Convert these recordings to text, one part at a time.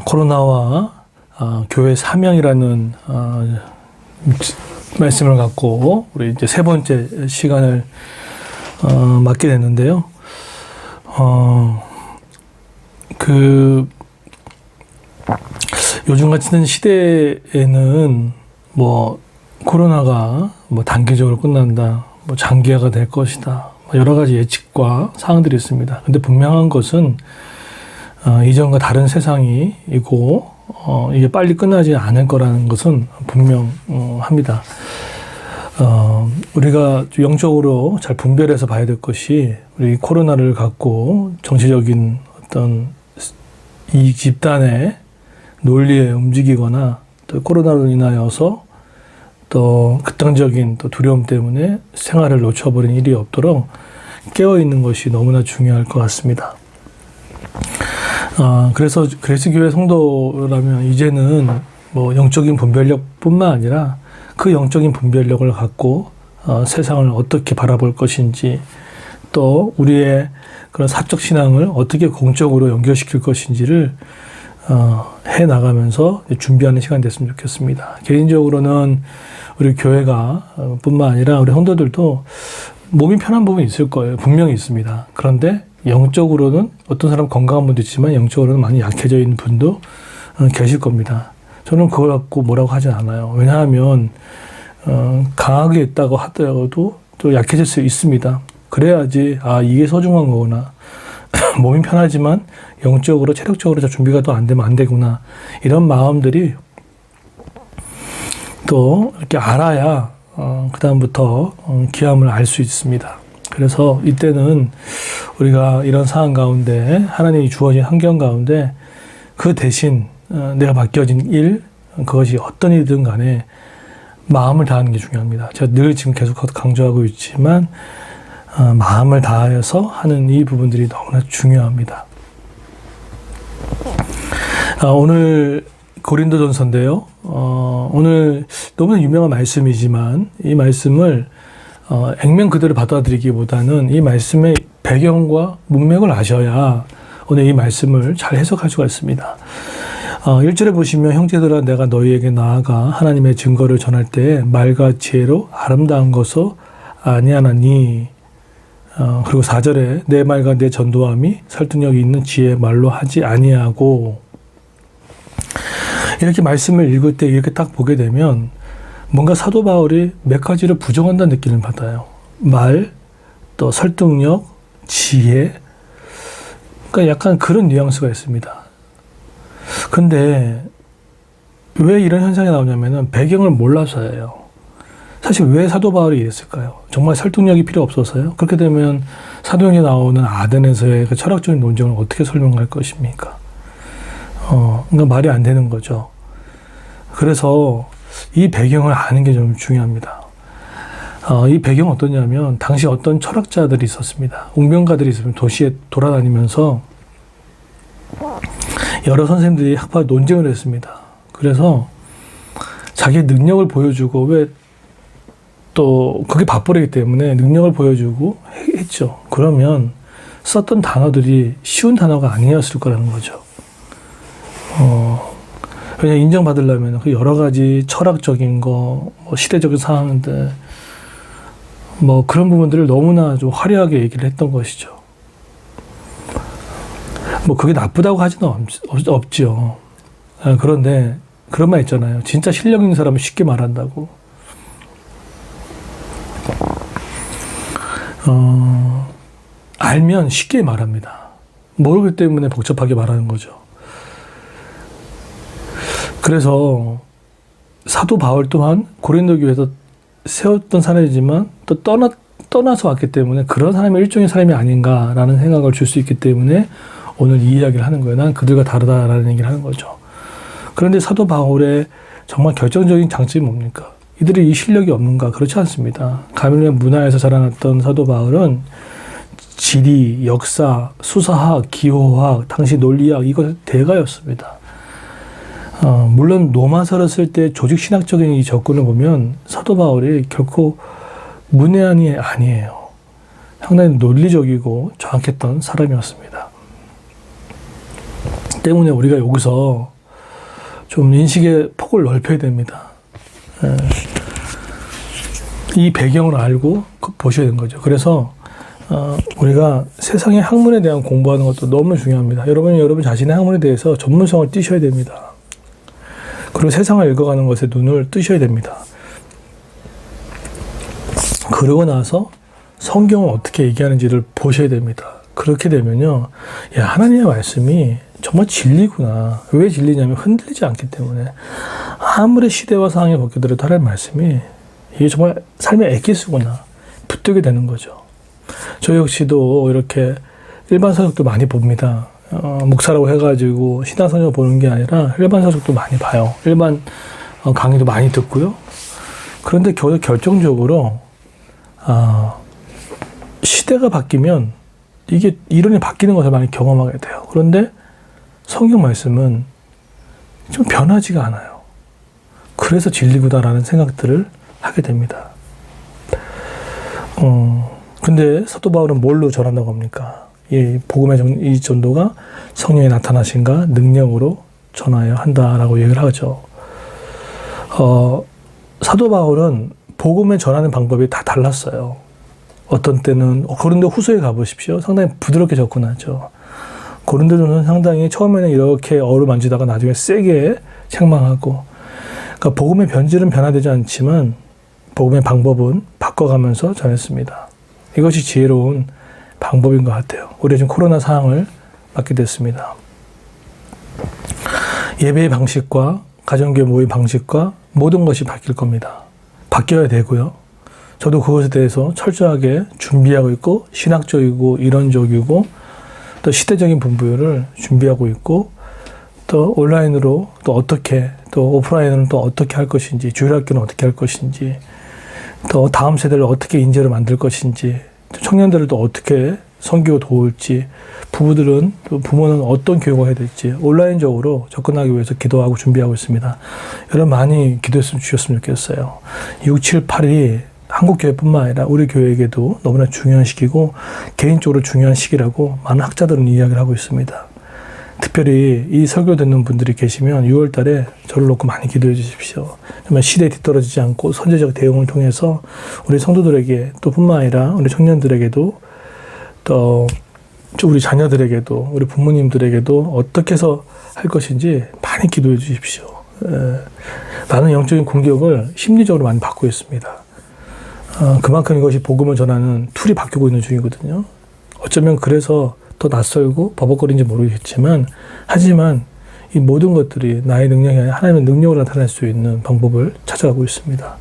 코로나와 교회 사명이라는 말씀을 갖고 우리 이제 세 번째 시간을 맡게 됐는데요. 요즘 같은 시대에는 코로나가 단기적으로 끝난다, 장기화가 될 것이다, 여러 가지 예측과 사항들이 있습니다. 근데 분명한 것은 이전과 다른 세상이고 이게 빨리 끝나지 않을 거라는 것은 분명합니다. 우리가 영적으로 잘 분별해서 봐야 될 것이, 우리 코로나를 갖고 정치적인 어떤 이 집단의 논리에 움직이거나 또 코로나로 인하여서 또 극단적인 또 두려움 때문에 생활을 놓쳐버린 일이 없도록 깨어있는 것이 너무나 중요할 것 같습니다. 그래서 그리스도교회 성도라면 이제는 영적인 분별력뿐만 아니라 그 영적인 분별력을 갖고 세상을 어떻게 바라볼 것인지, 또 우리의 그런 사적 신앙을 어떻게 공적으로 연결시킬 것인지를 해 나가면서 준비하는 시간이 됐으면 좋겠습니다. 개인적으로는 우리 교회가 뿐만 아니라 우리 성도들도 몸이 편한 부분이 있을 거예요. 분명히 있습니다. 그런데 영적으로는 어떤 사람 건강한 분도 있지만 영적으로는 많이 약해져 있는 분도 계실 겁니다. 저는 그걸 갖고 뭐라고 하진 않아요. 왜냐하면 강하게 있다고 하더라도 또 약해질 수 있습니다. 그래야지 이게 소중한 거구나. 몸이 편하지만 영적으로 체력적으로 준비가 또 안 되면 안 되구나. 이런 마음들이 또 이렇게 알아야 그 다음부터 귀함을 알 수 있습니다. 그래서 이때는 우리가 이런 상황 가운데, 하나님이 주어진 환경 가운데 그 대신 내가 맡겨진 일, 그것이 어떤 일이든 간에 마음을 다하는 게 중요합니다. 제가 늘 지금 계속 강조하고 있지만 마음을 다해서 하는 이 부분들이 너무나 중요합니다. 오늘 고린도전서인데요. 오늘 너무나 유명한 말씀이지만 이 말씀을 액면 그대로 받아들이기보다는 이 말씀의 배경과 문맥을 아셔야 오늘 이 말씀을 잘 해석할 수가 있습니다. 1절에 보시면, 형제들아 내가 너희에게 나아가 하나님의 증거를 전할 때 말과 지혜로 아름다운 것을 아니하나니, 그리고 4절에 내 말과 내 전도함이 설득력이 있는 지혜의 말로 하지 아니하고, 이렇게 말씀을 읽을 때 이렇게 딱 보게 되면 뭔가 사도 바울이 몇 가지를 부정한다는 느낌을 받아요. 말, 또 설득력, 지혜, 그러니까 약간 그런 뉘앙스가 있습니다. 근데 왜 이런 현상이 나오냐면은 배경을 몰라서예요. 사실 왜 사도 바울이 이랬을까요? 정말 설득력이 필요 없어서요? 그렇게 되면 사도행전에 나오는 아덴에서의 그 철학적인 논쟁을 어떻게 설명할 것입니까? 그러니까 말이 안 되는 거죠. 그래서 이 배경을 아는 게 좀 중요합니다. 이 배경은 어떠냐면, 당시 어떤 철학자들이 있었습니다. 웅변가들이 있으면 도시에 돌아다니면서 여러 선생님들이 학파 논쟁을 했습니다. 그래서 자기의 능력을 보여주고, 왜 또 그게 밥벌이기 때문에 능력을 보여주고 했죠. 그러면 썼던 단어들이 쉬운 단어가 아니었을 거라는 거죠. 그냥 인정받으려면 그 여러 가지 철학적인 거, 시대적인 상황들, 그런 부분들을 너무나 좀 화려하게 얘기를 했던 것이죠. 그게 나쁘다고 하지는 없죠. 그런데 그런 말 있잖아요. 진짜 실력 있는 사람은 쉽게 말한다고. 알면 쉽게 말합니다. 모르기 때문에 복잡하게 말하는 거죠. 그래서 사도 바울 또한 고린도 교회에서 세웠던 사람이지만 또 떠나서 왔기 때문에 그런 사람이 일종의 사람이 아닌가라는 생각을 줄 수 있기 때문에 오늘 이 이야기를 하는 거예요. 난 그들과 다르다라는 얘기를 하는 거죠. 그런데 사도 바울의 정말 결정적인 장점이 뭡니까? 이들이 이 실력이 없는가? 그렇지 않습니다. 가밀리아 문화에서 자라났던 사도 바울은 지리, 역사, 수사학, 기호학, 당시 논리학, 이것 대가였습니다. 물론 로마서를 쓸 때 조직신학적인 이 접근을 보면 사도 바울이 결코 문외한이 아니에요. 상당히 논리적이고 정확했던 사람이었습니다. 때문에 우리가 여기서 좀 인식의 폭을 넓혀야 됩니다. 이 배경을 알고 보셔야 되는 거죠. 그래서 우리가 세상의 학문에 대한 공부하는 것도 너무 중요합니다. 여러분 자신의 학문에 대해서 전문성을 띄셔야 됩니다. 그리고 세상을 읽어가는 것에 눈을 뜨셔야 됩니다. 그러고 나서 성경을 어떻게 얘기하는지를 보셔야 됩니다. 그렇게 되면요, 야, 하나님의 말씀이 정말 진리구나. 왜 진리냐면 흔들리지 않기 때문에. 아무리 시대와 상황이 바뀌더라도 하나님의 말씀이 이게 정말 삶의 엑기스구나 붙들게 되는 거죠. 저 역시도 이렇게 일반 서적도 많이 봅니다. 목사라고 해가지고 신앙 서적 보는 게 아니라 일반 서적도 많이 봐요. 일반 강의도 많이 듣고요. 그런데 결정적으로 시대가 바뀌면 이게 이론이 바뀌는 것을 많이 경험하게 돼요. 그런데 성경 말씀은 좀 변하지가 않아요. 그래서 진리구다라는 생각들을 하게 됩니다. 근데 사도 바울은 뭘로 전한다고 합니까? 이 복음의 이 전도가 성령의 나타나신가 능력으로 전하여야 한다라고 얘기를 하죠. 사도 바울은 복음을 전하는 방법이 다 달랐어요. 어떤 때는 고린도 후서에 가보십시오. 상당히 부드럽게 접근하죠. 고린도전은 상당히 처음에는 이렇게 어루만지다가 나중에 세게 책망하고, 그러니까 복음의 변질은 변화되지 않지만 복음의 방법은 바꿔가면서 전했습니다. 이것이 지혜로운 방법인 것 같아요. 우리가 지금 코로나 상황을 맞게 됐습니다. 예배의 방식과 가정교회 모임 방식과 모든 것이 바뀔 겁니다. 바뀌어야 되고요. 저도 그것에 대해서 철저하게 준비하고 있고, 신학적이고 이론적이고 또 시대적인 분부를 준비하고 있고, 또 온라인으로 또 어떻게, 또 오프라인으로 또 어떻게 할 것인지, 주일학교는 어떻게 할 것인지, 또 다음 세대를 어떻게 인재로 만들 것인지, 청년들을 또 어떻게 섬기고 도울지, 부부들은, 또 부모는 어떤 교육을 해야 될지 온라인적으로 접근하기 위해서 기도하고 준비하고 있습니다. 여러분 많이 기도했으면 주셨으면 좋겠어요. 6, 7, 8이 한국교회뿐만 아니라 우리 교회에게도 너무나 중요한 시기고 개인적으로 중요한 시기라고 많은 학자들은 이야기를 하고 있습니다. 특별히 이 설교 듣는 분들이 계시면 6월 달에 저를 놓고 많이 기도해 주십시오. 정말 시대에 뒤떨어지지 않고 선제적 대응을 통해서 우리 성도들에게 또 뿐만 아니라 우리 청년들에게도 또 우리 자녀들에게도 우리 부모님들에게도 어떻게 해서 할 것인지 많이 기도해 주십시오. 많은 영적인 공격을 심리적으로 많이 받고 있습니다. 그만큼 이것이 복음을 전하는 툴이 바뀌고 있는 중이거든요. 어쩌면 그래서 더 낯설고 버벅거리는지 모르겠지만, 하지만 이 모든 것들이 나의 능력이 아니라 하나님의 능력으로 나타날 수 있는 방법을 찾아가고 있습니다.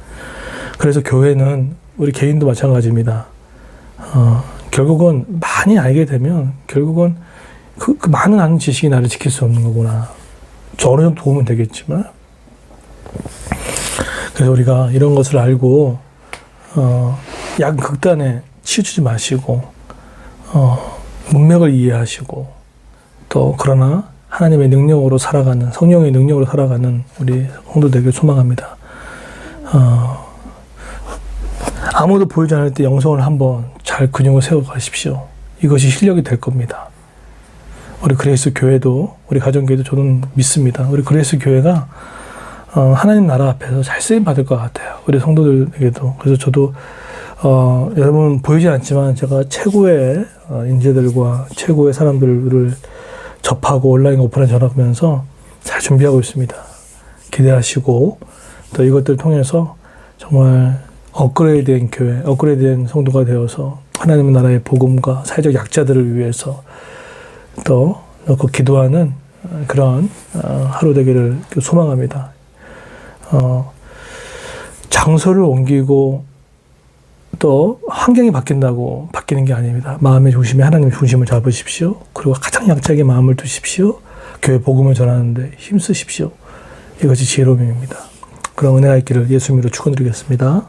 그래서 교회는 우리 개인도 마찬가지입니다. 결국은 많이 알게 되면 결국은 그 많은 아는 지식이 나를 지킬 수 없는 거구나. 어느 정도 도움은 되겠지만, 그래서 우리가 이런 것을 알고 약 극단에 치우치지 마시고 문맥을 이해하시고, 또 그러나 하나님의 능력으로 살아가는, 성령의 능력으로 살아가는 우리 성도 되길 소망합니다. 아무도 보이지 않을 때 영성을 한번 잘 근육을 세워 가십시오. 이것이 실력이 될 겁니다. 우리 그레이스 교회도, 우리 가정교회도 저는 믿습니다. 우리 그레이스 교회가 하나님 나라 앞에서 잘 쓰임 받을 것 같아요. 우리 성도들에게도. 그래서 저도 여러분 보이지 않지만 제가 최고의 인재들과 최고의 사람들을 접하고 온라인 오프라인 전화하면서 잘 준비하고 있습니다. 기대하시고, 또 이것들을 통해서 정말 업그레이드된 교회, 업그레이드된 성도가 되어서 하나님의 나라의 복음과 사회적 약자들을 위해서 또 놓고 기도하는 그런 하루 되기를 소망합니다. 장소를 옮기고 또 환경이 바뀐다고 바뀌는 게 아닙니다. 마음의 중심에 하나님의 중심을 잡으십시오. 그리고 가장 약자에게 마음을 두십시오. 교회 복음을 전하는데 힘쓰십시오. 이것이 지혜로움입니다. 그런 은혜가 있기를 예수 이름으로 축원드리겠습니다.